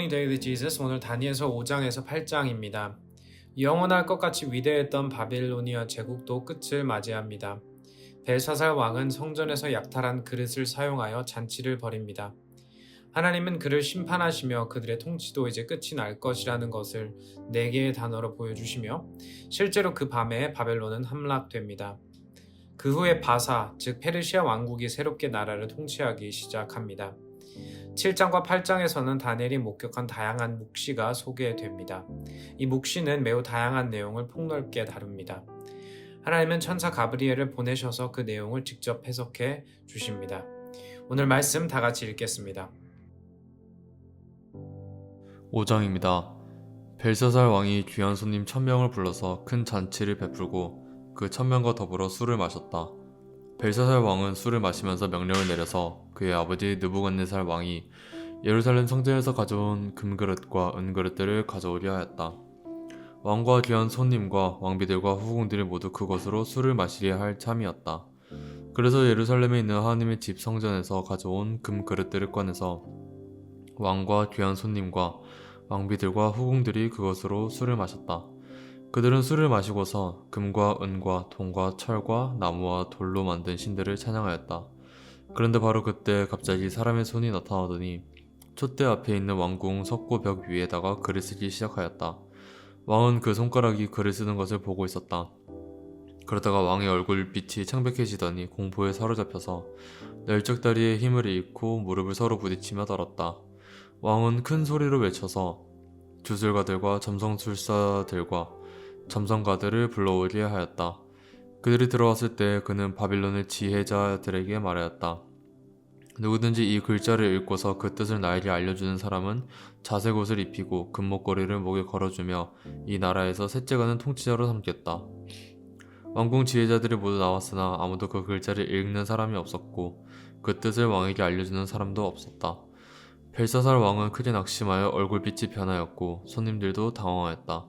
Morning Daily Jesus. 오늘 다니엘서 5장에서 8장입니다. 영원할 것 같이 위대했던 바빌로니아 제국도 끝을 맞이합니다. 벨사살 왕은 성전에서 약탈한 그릇을 사용하여 잔치를 벌입니다. 하나님은 그를 심판하시며 그들의 통치도 이제 끝이 날 것이라는 것을 4개의 단어로 보여주시며 실제로 그 밤에 바벨론은 함락됩니다. 그 후에 바사, 즉 페르시아 왕국이 새롭게 나라를 통치하기 시작합니다. 7장과 8장에서는 다니엘이 목격한 다양한 묵시가 소개됩니다. 이 묵시는 매우 다양한 내용을 폭넓게 다룹니다. 하나님은 천사 가브리엘을 보내셔서 그 내용을 직접 해석해 주십니다. 오늘 말씀 다 같이 읽겠습니다. 5장입니다. 벨사살 왕이 귀한 손님 1000명을 불러서 큰 잔치를 베풀고 그 1000명과 더불어 술을 마셨다. 벨사살 왕은 술을 마시면서 명령을 내려서 그의 아버지 느부갓네살 왕이 예루살렘 성전에서 가져온 금그릇과 은그릇들을 가져오려 하였다. 왕과 귀한 손님과 왕비들과 후궁들이 모두 그것으로 술을 마시려 할 참이었다. 그래서 예루살렘에 있는 하나님의 집 성전에서 가져온 금그릇들을 꺼내서 왕과 귀한 손님과 왕비들과 후궁들이 그것으로 술을 마셨다. 그들은 술을 마시고서 금과 은과 동과 철과 나무와 돌로 만든 신들을 찬양하였다. 그런데 바로 그때 갑자기 사람의 손이 나타나더니 촛대 앞에 있는 왕궁 석고 벽 위에다가 글을 쓰기 시작하였다. 왕은 그 손가락이 글을 쓰는 것을 보고 있었다. 그러다가 왕의 얼굴빛이 창백해지더니 공포에 사로잡혀서 널쩍다리에 힘을 잃고 무릎을 서로 부딪히며 떨었다. 왕은 큰 소리로 외쳐서 주술가들과 점성술사들과 점성가들을 불러오려 하였다. 그들이 들어왔을 때 그는 바빌론의 지혜자들에게 말하였다. 누구든지 이 글자를 읽고서 그 뜻을 나에게 알려주는 사람은 자색 옷을 입히고 금목걸이를 목에 걸어주며 이 나라에서 셋째가는 통치자로 삼겠다. 왕궁 지혜자들이 모두 나왔으나 아무도 그 글자를 읽는 사람이 없었고 그 뜻을 왕에게 알려주는 사람도 없었다. 벨사살 왕은 크게 낙심하여 얼굴빛이 변하였고 손님들도 당황하였다.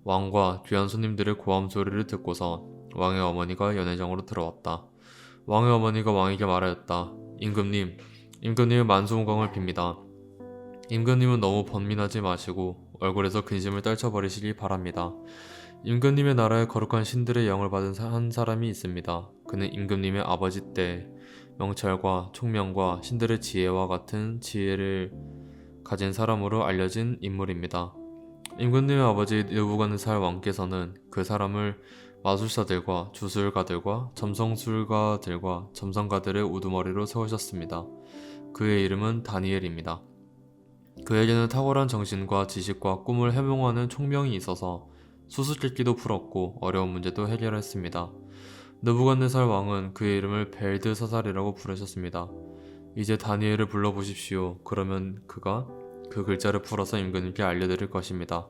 왕과 귀한 손님들의 고함 소리를 듣고서 왕의 어머니가 연회장으로 들어왔다. 왕의 어머니가 왕에게 말하였다. 임금님은 만수무강을 빕니다. 임금님은 너무 번민하지 마시고 얼굴에서 근심을 떨쳐버리시기 바랍니다. 임금님의 나라에 거룩한 신들의 영을 받은 한 사람이 있습니다. 그는 임금님의 아버지 때 명철과 총명과 신들의 지혜와 같은 지혜를 가진 사람으로 알려진 인물입니다. 임금님의 아버지 느부갓네살 왕께서는 그 사람을 마술사들과 주술가들과 점성술가들과 점성가들의 우두머리로 세우셨습니다. 그의 이름은 다니엘입니다. 그에게는 탁월한 정신과 지식과 꿈을 해몽하는 총명이 있어서 수수께끼도 풀었고 어려운 문제도 해결했습니다. 느부갓네살 왕은 그의 이름을 벨드사살이라고 부르셨습니다. 이제 다니엘을 불러보십시오. 그러면 그가 그 글자를 풀어서 임금님께 알려드릴 것입니다.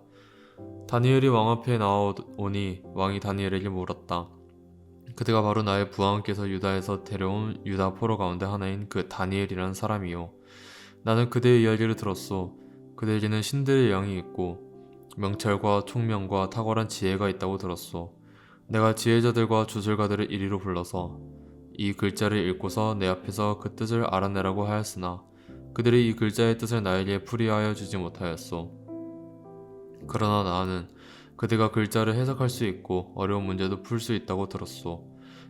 다니엘이 왕 앞에 나오니 왕이 다니엘에게 물었다. 그대가 바로 나의 부하께서 유다에서 데려온 유다 포로 가운데 하나인 그 다니엘이라는 사람이요. 나는 그대의 이야기를 들었소. 그대에게는 신들의 영이 있고 명철과 총명과 탁월한 지혜가 있다고 들었소. 내가 지혜자들과 주술가들을 이리로 불러서 이 글자를 읽고서 내 앞에서 그 뜻을 알아내라고 하였으나 그들이 이 글자의 뜻을 나에게 풀이하여 주지 못하였소. 그러나 나는 그대가 글자를 해석할 수 있고 어려운 문제도 풀 수 있다고 들었소.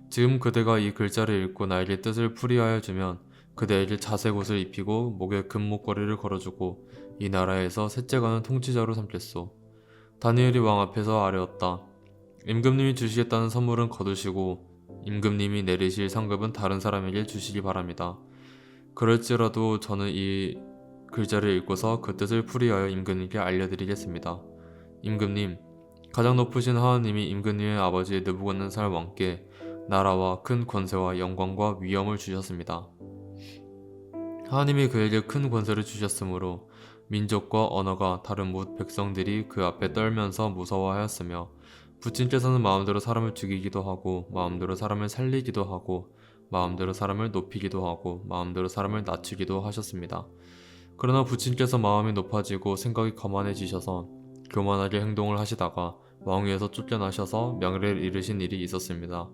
지금 그대가 이 글자를 읽고 나에게 뜻을 풀이하여 주면 그대에게 자색 옷을 입히고 목에 금목걸이를 걸어주고 이 나라에서 셋째가는 통치자로 삼겠소. 다니엘이 왕 앞에서 아뢰었다. 임금님이 주시겠다는 선물은 거두시고 임금님이 내리실 상급은 다른 사람에게 주시기 바랍니다. 그럴지라도 저는 이 글자를 읽고서 그 뜻을 풀이하여 임금님께 알려드리겠습니다. 임금님, 가장 높으신 하나님이 임금님의 아버지 느부갓네살 왕께 나라와 큰 권세와 영광과 위엄을 주셨습니다. 하나님이 그에게 큰 권세를 주셨으므로 민족과 언어가 다른 뭇 백성들이 그 앞에 떨면서 무서워하였으며 부친께서는 마음대로 사람을 죽이기도 하고 마음대로 사람을 살리기도 하고 마음대로 사람을 높이기도 하고 마음대로 사람을 낮추기도 하셨습니다. 그러나 부친께서 마음이 높아지고 생각이 거만해지셔서 교만하게 행동을 하시다가 왕위에서 쫓겨나셔서 명예를 잃으신 일이 있었습니다.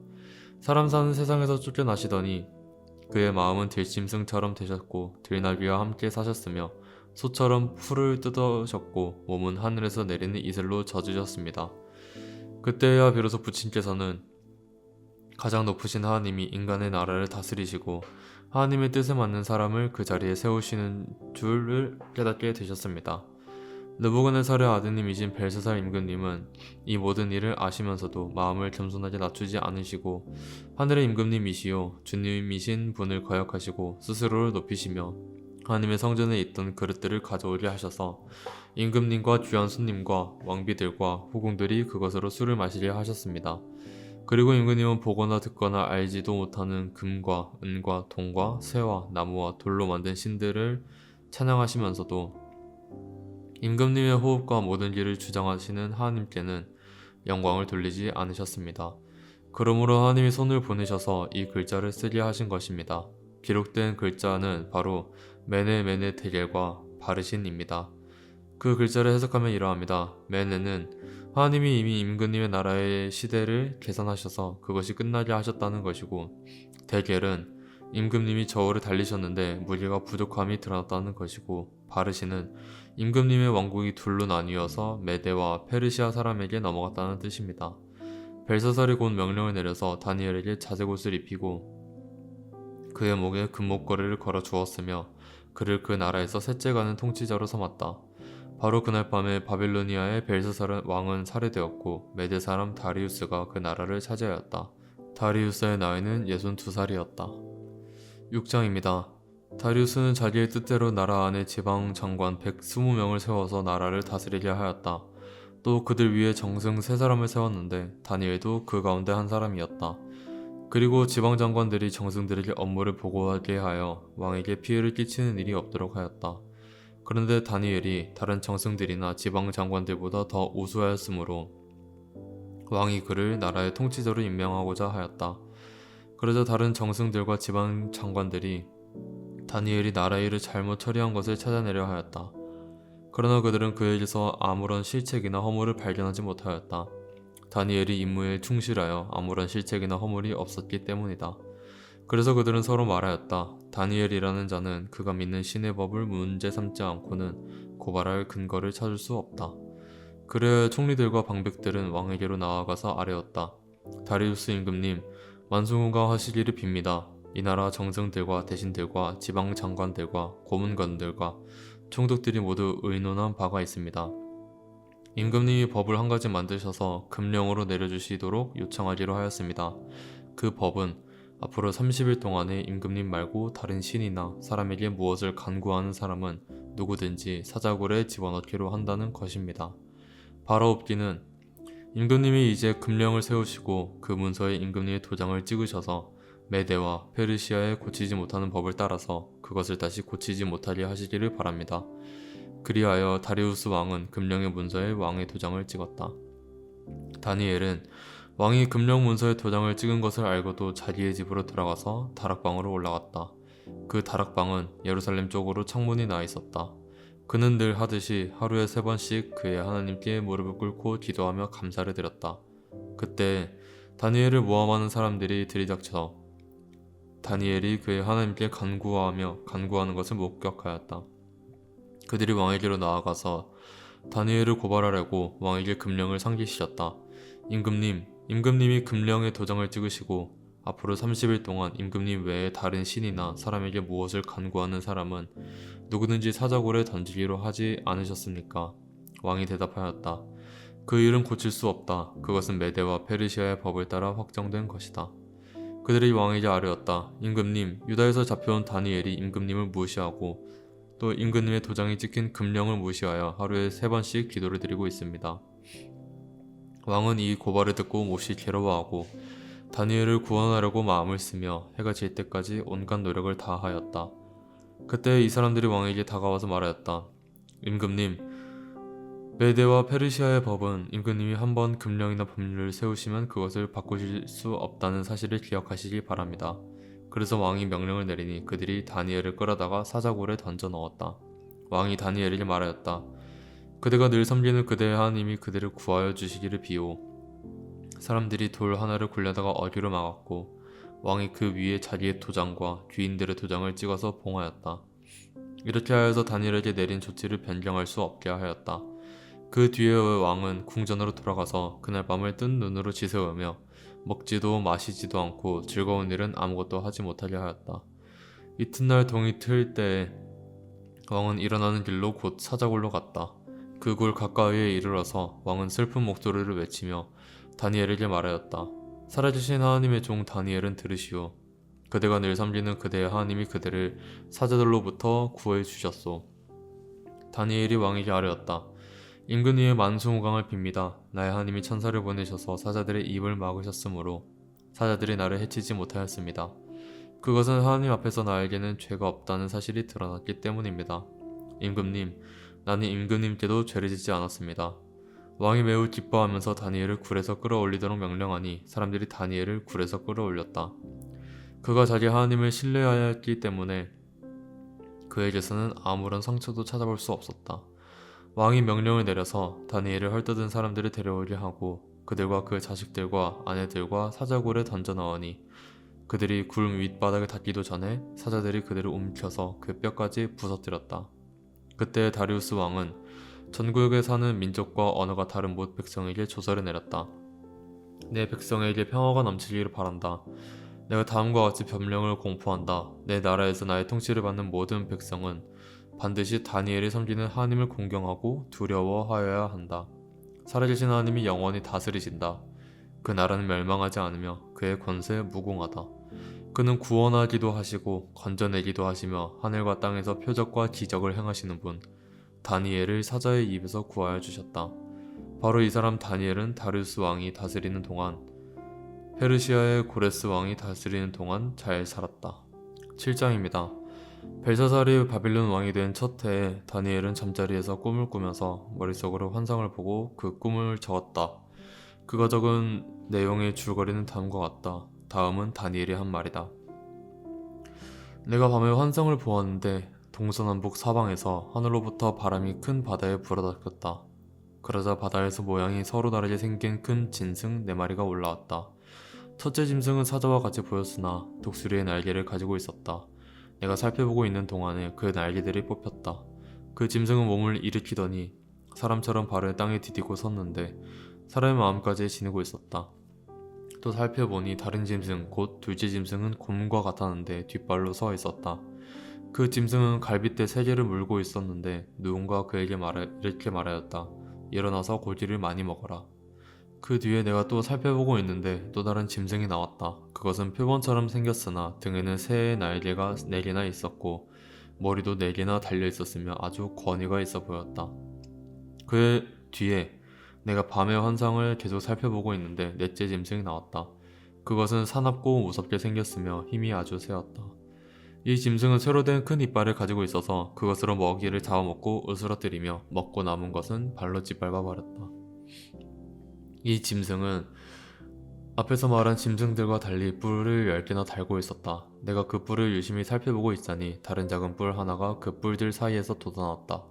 사람 사는 세상에서 쫓겨나시더니 그의 마음은 들짐승처럼 되셨고 들나귀와 함께 사셨으며 소처럼 풀을 뜯으셨고 몸은 하늘에서 내리는 이슬로 젖으셨습니다. 그때야 비로소 부친께서는 가장 높으신 하나님이 인간의 나라를 다스리시고 하나님의 뜻에 맞는 사람을 그 자리에 세우시는 줄을 깨닫게 되셨습니다. 느부갓네살의 아드님이신 벨사살 임금님은 이 모든 일을 아시면서도 마음을 겸손하게 낮추지 않으시고 하늘의 임금님이시요 주님이신 분을 거역하시고 스스로를 높이시며 하나님의 성전에 있던 그릇들을 가져오게 하셔서 임금님과 귀한 손님과 왕비들과 후궁들이 그것으로 술을 마시게 하셨습니다. 그리고 임금님은 보거나 듣거나 알지도 못하는 금과 은과 동과 쇠와 나무와 돌로 만든 신들을 찬양하시면서도 임금님의 호흡과 모든 일을 주장하시는 하나님께는 영광을 돌리지 않으셨습니다. 그러므로 하나님이 손을 보내셔서 이 글자를 쓰게 하신 것입니다. 기록된 글자는 바로 메네 데겔과 바르신입니다. 그 글자를 해석하면 이러합니다. 메네는 하나님이 이미 임금님의 나라의 시대를 계산하셔서 그것이 끝나게 하셨다는 것이고, 데겔은 임금님이 저울을 달리셨는데 무게가 부족함이 드러났다는 것이고, 바르신은 임금님의 왕국이 둘로 나뉘어서 메데와 페르시아 사람에게 넘어갔다는 뜻입니다. 벨사살이 곧 명령을 내려서 다니엘에게 자색옷을 입히고 그의 목에 금목걸이를 걸어 주었으며 그를 그 나라에서 셋째가는 통치자로 삼았다. 바로 그날 밤에 바빌로니아의 벨사살 왕은 살해되었고 메데 사람 다리우스가 그 나라를 차지하였다. 다리우스의 나이는 62살이었다. 6장입니다. 다리우스는 자기의 뜻대로 나라 안에 지방 장관 120명을 세워서 나라를 다스리게 하였다. 또 그들 위에 정승 3사람을 세웠는데 다니엘도 그 가운데 한 사람이었다. 그리고 지방 장관들이 정승들에게 업무를 보고하게 하여 왕에게 피해를 끼치는 일이 없도록 하였다. 그런데 다니엘이 다른 정승들이나 지방 장관들보다 더 우수하였으므로 왕이 그를 나라의 통치자로 임명하고자 하였다. 그러자 다른 정승들과 지방 장관들이 다니엘이 나라 일을 잘못 처리한 것을 찾아내려 하였다. 그러나 그들은 그에게서 아무런 실책이나 허물을 발견하지 못하였다. 다니엘이 임무에 충실하여 아무런 실책이나 허물이 없었기 때문이다. 그래서 그들은 서로 말하였다. 다니엘이라는 자는 그가 믿는 신의 법을 문제 삼지 않고는 고발할 근거를 찾을 수 없다. 그래 총리들과 방백들은 왕에게로 나아가서 아뢰었다. 다리우스 임금님, 만수무강하시기를 빕니다. 이 나라 정승들과 대신들과 지방 장관들과 고문관들과 총독들이 모두 의논한 바가 있습니다. 임금님이 법을 한 가지 만드셔서 금령으로 내려주시도록 요청하기로 하였습니다. 그 법은 앞으로 30일 동안에 임금님 말고 다른 신이나 사람에게 무엇을 간구하는 사람은 누구든지 사자굴에 집어넣기로 한다는 것입니다. 바로옵기는 임금님이 이제 금령을 세우시고 그 문서에 임금님의 도장을 찍으셔서 메데와 페르시아에 고치지 못하는 법을 따라서 그것을 다시 고치지 못하게 하시기를 바랍니다. 그리하여 다리우스 왕은 금령의 문서에 왕의 도장을 찍었다. 다니엘은 왕이 금령 문서에 도장을 찍은 것을 알고도 자기의 집으로 들어가서 다락방으로 올라갔다. 그 다락방은 예루살렘 쪽으로 창문이 나 있었다. 그는 늘 하듯이 하루에 3번씩 그의 하나님께 무릎을 꿇고 기도하며 감사를 드렸다. 그때 다니엘을 모함하는 사람들이 들이닥쳐 다니엘이 그의 하나님께 간구하는 것을 목격하였다. 그들이 왕에게로 나아가서 다니엘을 고발하려고 왕에게 금령을 상기시켰다. 임금님이 금령의 도장을 찍으시고 앞으로 30일 동안 임금님 외에 다른 신이나 사람에게 무엇을 간구하는 사람은 누구든지 사자굴에 던지기로 하지 않으셨습니까? 왕이 대답하였다. 그 일은 고칠 수 없다. 그것은 메데와 페르시아의 법을 따라 확정된 것이다. 그들이 왕에게 아뢰었다. 임금님, 유다에서 잡혀온 다니엘이 임금님을 무시하고 또 임금님의 도장이 찍힌 금령을 무시하여 하루에 3번씩 기도를 드리고 있습니다. 왕은 이 고발을 듣고 몹시 괴로워하고 다니엘을 구원하려고 마음을 쓰며 해가 질 때까지 온갖 노력을 다하였다. 그때 이 사람들이 왕에게 다가와서 말하였다. 임금님, 메데와 페르시아의 법은 임금님이 한번 금령이나 법률을 세우시면 그것을 바꾸실 수 없다는 사실을 기억하시기 바랍니다. 그래서 왕이 명령을 내리니 그들이 다니엘을 끌어다가 사자굴에 던져 넣었다. 왕이 다니엘에게 말하였다. 그대가 늘 섬기는 그대의 하나님이 그대를 구하여 주시기를 비오. 사람들이 돌 하나를 굴려다가 어귀로 막았고 왕이 그 위에 자기의 도장과 귀인들의 도장을 찍어서 봉하였다. 이렇게 하여서 다니엘에게 내린 조치를 변경할 수 없게 하였다. 그 뒤에 왕은 궁전으로 돌아가서 그날 밤을 뜬 눈으로 지새우며 먹지도 마시지도 않고 즐거운 일은 아무것도 하지 못하게 하였다. 이튿날 동이 트일 때에 왕은 일어나는 길로 곧 사자굴로 갔다. 그 굴 가까이에 이르러서 왕은 슬픈 목소리를 외치며 다니엘에게 말하였다. 살아계신 하나님의 종 다니엘은 들으시오. 그대가 늘 섬기는 그대의 하나님이 그대를 사자들로부터 구해 주셨소. 다니엘이 왕에게 아뢰었다. 임금 위에 만수무강을 빕니다. 나의 하나님이 천사를 보내셔서 사자들의 입을 막으셨으므로 사자들이 나를 해치지 못하였습니다. 그것은 하나님 앞에서 나에게는 죄가 없다는 사실이 드러났기 때문입니다. 임금님, 나는 임금님께도 죄를 짓지 않았습니다. 왕이 매우 기뻐하면서 다니엘을 굴에서 끌어올리도록 명령하니 사람들이 다니엘을 굴에서 끌어올렸다. 그가 자기 하나님을 신뢰하였기 때문에 그에게서는 아무런 상처도 찾아볼 수 없었다. 왕이 명령을 내려서 다니엘을 헐뜯은 사람들을 데려오게 하고 그들과 그 자식들과 아내들과 사자굴에 던져 넣으니 그들이 굴 윗바닥에 닿기도 전에 사자들이 그들을 움켜서 그 뼈까지 부서뜨렸다. 그때 다리우스 왕은 전국에 사는 민족과 언어가 다른 모든 백성에게 조서를 내렸다. 내 백성에게 평화가 넘치기를 바란다. 내가 다음과 같이 변명을 공포한다. 내 나라에서 나의 통치를 받는 모든 백성은 반드시 다니엘이 섬기는 하나님을 공경하고 두려워하여야 한다. 살아계신 하나님이 영원히 다스리신다. 그 나라는 멸망하지 않으며 그의 권세 무궁하다. 그는 구원하기도 하시고 건져내기도 하시며 하늘과 땅에서 표적과 기적을 행하시는 분 다니엘을 사자의 입에서 구하여 주셨다. 바로 이 사람 다니엘은 다리우스 왕이 다스리는 동안 페르시아의 고레스 왕이 다스리는 동안 잘 살았다. 7장입니다. 벨사살이 바빌론 왕이 된 첫 해에 다니엘은 잠자리에서 꿈을 꾸면서 머릿속으로 환상을 보고 그 꿈을 적었다. 그가 적은 내용의 줄거리는 다음과 같다. 다음은 다니엘이 한 말이다. 내가 밤에 환상을 보았는데 동서남북 사방에서 하늘로부터 바람이 큰 바다에 불어닥쳤다. 그러자 바다에서 모양이 서로 다르게 생긴 큰 짐승 4마리가 올라왔다. 첫째 짐승은 사자와 같이 보였으나 독수리의 날개를 가지고 있었다. 내가 살펴보고 있는 동안에 그 날개들이 뽑혔다. 그 짐승은 몸을 일으키더니 사람처럼 발을 땅에 디디고 섰는데 사람의 마음까지 지니고 있었다. 또 살펴보니 다른 짐승 곧 둘째 짐승은 곰과 같았는데 뒷발로 서 있었다. 그 짐승은 갈빗대 3개를 물고 있었는데 누군가 그에게 이렇게 말하였다. 일어나서 고기를 많이 먹어라. 그 뒤에 내가 또 살펴보고 있는데 또 다른 짐승이 나왔다. 그것은 표범처럼 생겼으나 등에는 새의 날개가 4개나 있었고 머리도 4개나 달려 있었으며 아주 권위가 있어 보였다. 그 뒤에 내가 밤의 환상을 계속 살펴보고 있는데 넷째 짐승이 나왔다. 그것은 사납고 무섭게 생겼으며 힘이 아주 세었다. 이 짐승은 새로 된 큰 이빨을 가지고 있어서 그것으로 먹이를 잡아먹고 으스러뜨리며 먹고 남은 것은 발로 짓밟아 버렸다. 이 짐승은 앞에서 말한 짐승들과 달리 뿔을 10개나 달고 있었다. 내가 그 뿔을 유심히 살펴보고 있자니 다른 작은 뿔 하나가 그 뿔들 사이에서 돋아났다.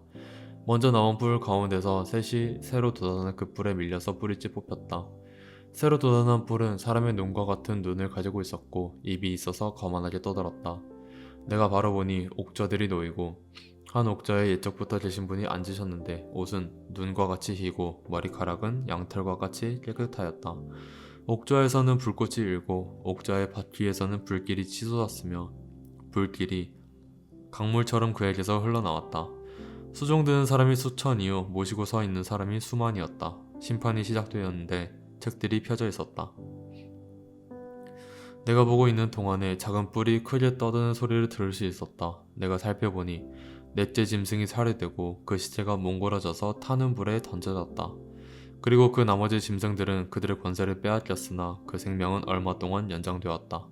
먼저 나온 뿔 가운데서 셋이 새로 돋아난 그 뿔에 밀려서 뿌리째 뽑혔다. 새로 돋아난 뿔은 사람의 눈과 같은 눈을 가지고 있었고 입이 있어서 거만하게 떠들었다. 내가 바로 보니 옥좌들이 놓이고 한 옥좌에 옛적부터 계신 분이 앉으셨는데 옷은 눈과 같이 희고 머리카락은 양털과 같이 깨끗하였다. 옥좌에서는 불꽃이 일고 옥좌의 바퀴에서는 불길이 치솟았으며 불길이 강물처럼 그에게서 흘러나왔다. 수종드는 사람이 수천이요 모시고 서 있는 사람이 수만이었다. 심판이 시작되었는데 책들이 펴져 있었다. 내가 보고 있는 동안에 작은 뿔이 크게 떠드는 소리를 들을 수 있었다. 내가 살펴보니 넷째 짐승이 살해되고 그 시체가 몽골어져서 타는 불에 던져졌다. 그리고 그 나머지 짐승들은 그들의 권세를 빼앗겼으나 그 생명은 얼마 동안 연장되었다.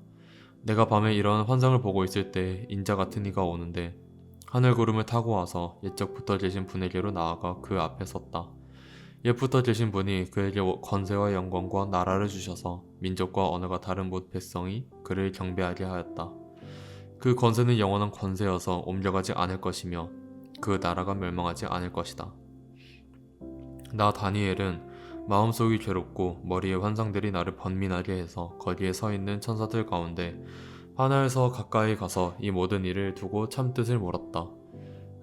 내가 밤에 이런 환상을 보고 있을 때 인자 같은 이가 오는데 하늘 구름을 타고 와서 옛적부터 계신 분에게로 나아가 그 앞에 섰다. 옛부터 계신 분이 그에게 권세와 영광과 나라를 주셔서 민족과 언어가 다른 모든 백성이 그를 경배하게 하였다. 그 권세는 영원한 권세여서 옮겨가지 않을 것이며 그 나라가 멸망하지 않을 것이다. 나 다니엘은 마음속이 괴롭고 머리에 환상들이 나를 번민하게 해서 거기에 서 있는 천사들 가운데 하나에서 가까이 가서 이 모든 일을 두고 참뜻을 물었다.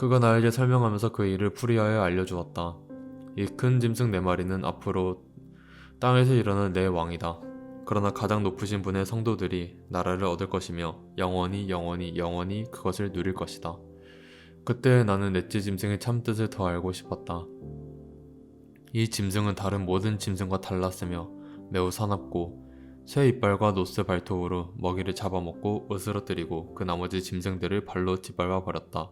그가 나에게 설명하면서 그 일을 풀이하여 알려주었다. 이 큰 짐승 4마리는 앞으로 땅에서 일어날 내 왕이다. 그러나 가장 높으신 분의 성도들이 나라를 얻을 것이며 영원히 영원히 영원히 그것을 누릴 것이다. 그때 나는 넷째 짐승의 참뜻을 더 알고 싶었다. 이 짐승은 다른 모든 짐승과 달랐으며 매우 사납고 새 이빨과 노스 발톱으로 먹이를 잡아먹고 으스러뜨리고 그 나머지 짐승들을 발로 짓밟아 버렸다.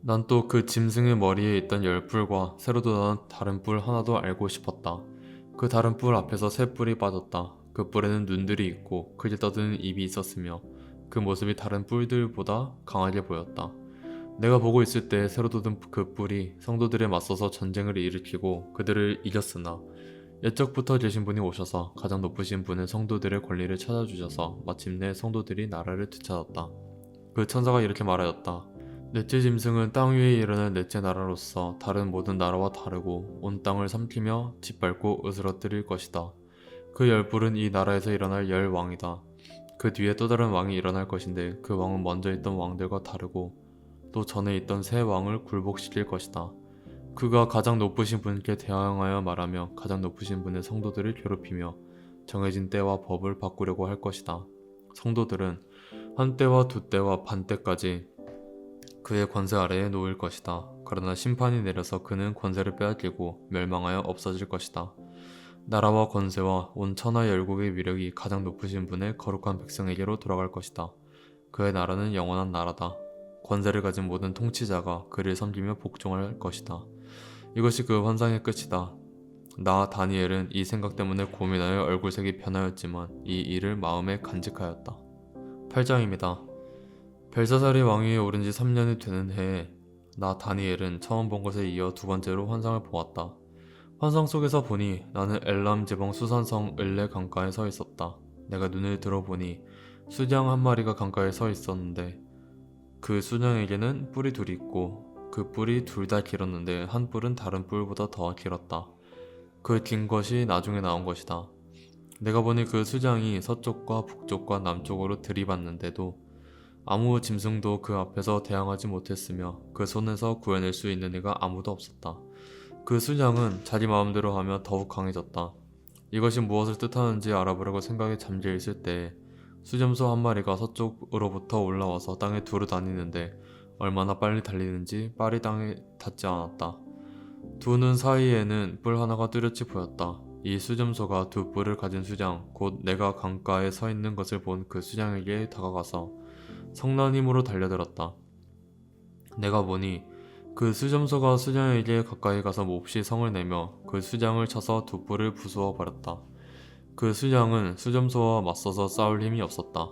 난 또 그 짐승의 머리에 있던 10뿔과 새로 돋아난 다른 뿔 하나도 알고 싶었다. 그 다른 뿔 앞에서 새 뿔이 빠졌다. 그 뿔에는 눈들이 있고 크게 떠드는 입이 있었으며 그 모습이 다른 뿔들보다 강하게 보였다. 내가 보고 있을 때 새로 돋은 그 뿔이 성도들에 맞서서 전쟁을 일으키고 그들을 이겼으나 옛적부터 계신 분이 오셔서 가장 높으신 분은 성도들의 권리를 찾아주셔서 마침내 성도들이 나라를 되찾았다. 그 천사가 이렇게 말하였다. 넷째 짐승은 땅 위에 일어날 넷째 나라로서 다른 모든 나라와 다르고 온 땅을 삼키며 짓밟고 으스러뜨릴 것이다. 그 10뿔은 이 나라에서 일어날 10왕이다. 그 뒤에 또 다른 왕이 일어날 것인데 그 왕은 먼저 있던 왕들과 다르고 또 전에 있던 새 왕을 굴복시킬 것이다. 그가 가장 높으신 분께 대항하여 말하며 가장 높으신 분의 성도들을 괴롭히며 정해진 때와 법을 바꾸려고 할 것이다. 성도들은 한 때와 두 때와 반 때까지 그의 권세 아래에 놓일 것이다. 그러나 심판이 내려서 그는 권세를 빼앗기고 멸망하여 없어질 것이다. 나라와 권세와 온 천하 열국의 위력이 가장 높으신 분의 거룩한 백성에게로 돌아갈 것이다. 그의 나라는 영원한 나라다. 권세를 가진 모든 통치자가 그를 섬기며 복종할 것이다. 이것이 그 환상의 끝이다. 나 다니엘은 이 생각 때문에 고민하여 얼굴색이 변하였지만 이 일을 마음에 간직하였다. 8장입니다. 벨사살이 왕위에 오른 지 3년이 되는 해에 나 다니엘은 처음 본 것에 이어 두 번째로 환상을 보았다. 환상 속에서 보니 나는 엘람 지방 수산성 을레 강가에 서 있었다. 내가 눈을 들어보니 수장 한 마리가 강가에 서 있었는데 그 수장에게는 뿔이 둘이 있고 그 뿔이 둘 다 길었는데 한 뿔은 다른 뿔보다 더 길었다. 그 긴 것이 나중에 나온 것이다. 내가 보니 그 수장이 서쪽과 북쪽과 남쪽으로 들이받는데도 아무 짐승도 그 앞에서 대항하지 못했으며 그 손에서 구해낼 수 있는 이가 아무도 없었다. 그 수장은 자기 마음대로 하며 더욱 강해졌다. 이것이 무엇을 뜻하는지 알아보려고 생각에 잠겨 있을 때 수점소 한 마리가 서쪽으로부터 올라와서 땅에 두루 다니는데 얼마나 빨리 달리는지 빨이 땅에 닿지 않았다. 두 눈 사이에는 뿔 하나가 뚜렷이 보였다. 이 수점소가 두 뿔을 가진 수장, 곧 내가 강가에 서 있는 것을 본 그 수장에게 다가가서 성난 힘으로 달려들었다. 내가 보니 그 수점소가 수장에게 가까이 가서 몹시 성을 내며 그 수장을 쳐서 두 뿔을 부수어 버렸다. 그 수장은 수점소와 맞서서 싸울 힘이 없었다.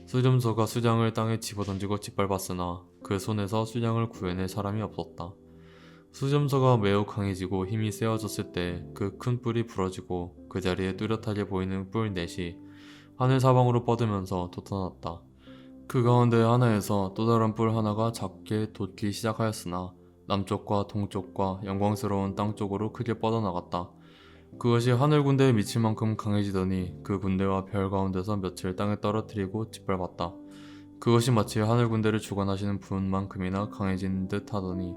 수점소가 수장을 땅에 집어던지고 짓밟았으나 그 손에서 수장을 구해낼 사람이 없었다. 수점소가 매우 강해지고 힘이 세어졌을 때 그 큰 뿔이 부러지고 그 자리에 뚜렷하게 보이는 뿔 넷이 하늘 사방으로 뻗으면서 돋아났다. 그 가운데 하나에서 또 다른 뿔 하나가 작게 돋기 시작하였으나 남쪽과 동쪽과 영광스러운 땅 쪽으로 크게 뻗어나갔다. 그것이 하늘 군대에 미칠 만큼 강해지더니 그 군대와 별 가운데서 며칠 땅에 떨어뜨리고 짓밟았다. 그것이 마치 하늘 군대를 주관하시는 분만큼이나 강해진 듯 하더니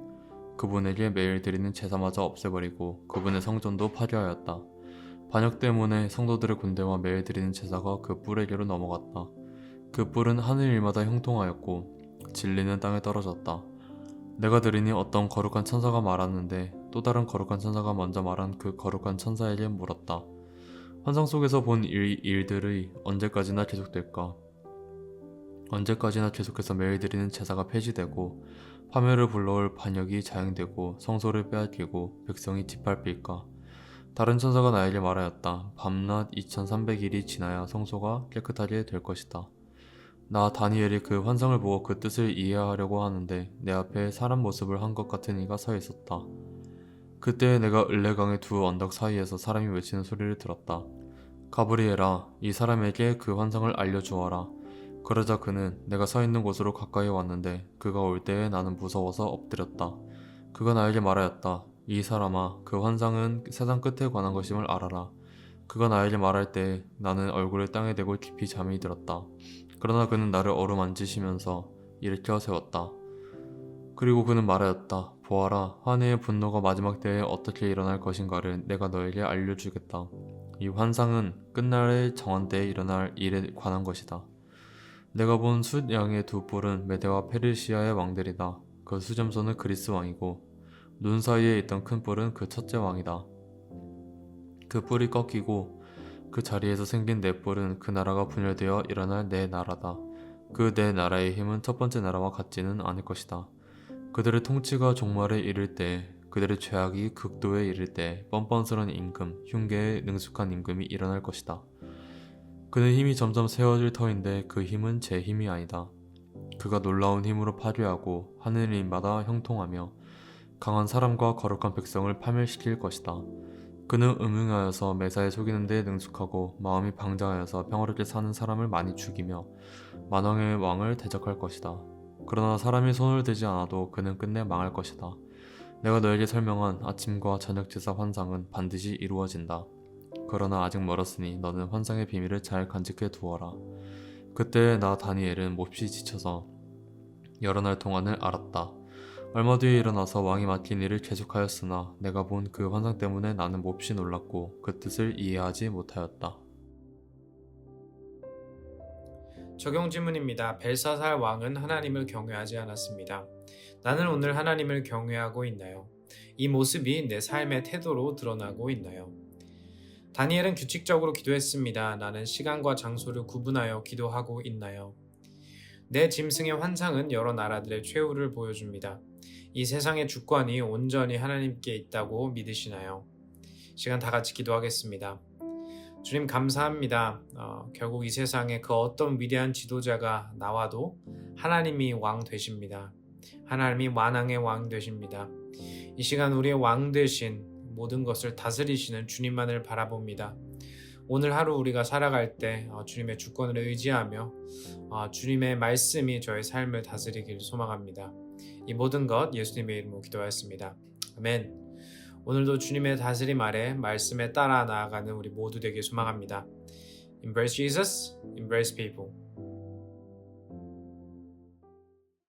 그분에게 매일 드리는 제사마저 없애버리고 그분의 성전도 파괴하였다. 반역 때문에 성도들의 군대와 매일 드리는 제사가 그 뿔에게로 넘어갔다. 그 뿔은 하늘 일마다 형통하였고 진리는 땅에 떨어졌다. 내가 들으니 어떤 거룩한 천사가 말하는데 또 다른 거룩한 천사가 먼저 말한 그 거룩한 천사에게 물었다. 환상 속에서 본 일들이 언제까지나 계속될까? 언제까지나 계속해서 매일 드리는 제사가 폐지되고 파멸을 불러올 반역이 자행되고 성소를 빼앗기고 백성이 짓밟힐까? 다른 천사가 나에게 말하였다. 밤낮 2300일이 지나야 성소가 깨끗하게 될 것이다. 나 다니엘이 그 환상을 보고 그 뜻을 이해하려고 하는데 내 앞에 사람 모습을 한 것 같은 이가 서 있었다. 그때 내가 을레강의 두 언덕 사이에서 사람이 외치는 소리를 들었다. 가브리엘아, 이 사람에게 그 환상을 알려주어라. 그러자 그는 내가 서 있는 곳으로 가까이 왔는데 그가 올 때에 나는 무서워서 엎드렸다. 그가 나에게 말하였다. 이 사람아, 그 환상은 세상 끝에 관한 것임을 알아라. 그가 나에게 말할 때 나는 얼굴을 땅에 대고 깊이 잠이 들었다. 그러나 그는 나를 어루만지시면서 일으켜 세웠다. 그리고 그는 말하였다. 보아라, 환희의 분노가 마지막 때에 어떻게 일어날 것인가를 내가 너에게 알려주겠다. 이 환상은 끝날의 정한 때에 일어날 일에 관한 것이다. 내가 본 숫 양의 두 뿔은 메데와 페르시아의 왕들이다. 그 수점소는 그리스 왕이고 눈 사이에 있던 큰 뿔은 그 첫째 왕이다. 그 뿔이 꺾이고 그 자리에서 생긴 네 뿔은 그 나라가 분열되어 일어날 네 나라다. 그 네 나라의 힘은 첫 번째 나라와 같지는 않을 것이다. 그들의 통치가 종말에 이를 때, 그들의 죄악이 극도에 이를 때 뻔뻔스런 임금, 흉계에 능숙한 임금이 일어날 것이다. 그는 힘이 점점 세워질 터인데 그 힘은 제 힘이 아니다. 그가 놀라운 힘으로 파괴하고 하느님마다 형통하며 강한 사람과 거룩한 백성을 파멸시킬 것이다. 그는 음흉하여서 매사에 속이는 데 능숙하고 마음이 방장하여서 평화롭게 사는 사람을 많이 죽이며 만왕의 왕을 대적할 것이다. 그러나 사람이 손을 대지 않아도 그는 끝내 망할 것이다. 내가 너에게 설명한 아침과 저녁 제사 환상은 반드시 이루어진다. 그러나 아직 멀었으니 너는 환상의 비밀을 잘 간직해 두어라. 그때 나 다니엘은 몹시 지쳐서 여러 날 동안을 앓았다. 얼마 뒤에 일어나서 왕이 맡긴 일을 계속하였으나 내가 본 그 환상 때문에 나는 몹시 놀랐고 그 뜻을 이해하지 못하였다. 적용 질문입니다. 벨사살 왕은 하나님을 경외하지 않았습니다. 나는 오늘 하나님을 경외하고 있나요? 이 모습이 내 삶의 태도로 드러나고 있나요? 다니엘은 규칙적으로 기도했습니다. 나는 시간과 장소를 구분하여 기도하고 있나요? 내 짐승의 환상은 여러 나라들의 최후를 보여줍니다. 이 세상의 주권이 온전히 하나님께 있다고 믿으시나요? 시간 다 같이 기도하겠습니다. 주님 감사합니다. 결국 이 세상에 그 어떤 위대한 지도자가 나와도 하나님이 왕 되십니다. 하나님이 만왕의 왕 되십니다. 이 시간 우리의 왕 되신 모든 것을 다스리시는 주님만을 바라봅니다. 오늘 하루 우리가 살아갈 때 주님의 주권을 의지하며 주님의 말씀이 저의 삶을 다스리길 소망합니다. 이 모든 것 예수님의 이름으로 기도하였습니다. 아멘. 오늘도 주님의 다스림 아래 말씀에 따라 나아가는 우리 모두 되길 소망합니다. Embrace Jesus, embrace people.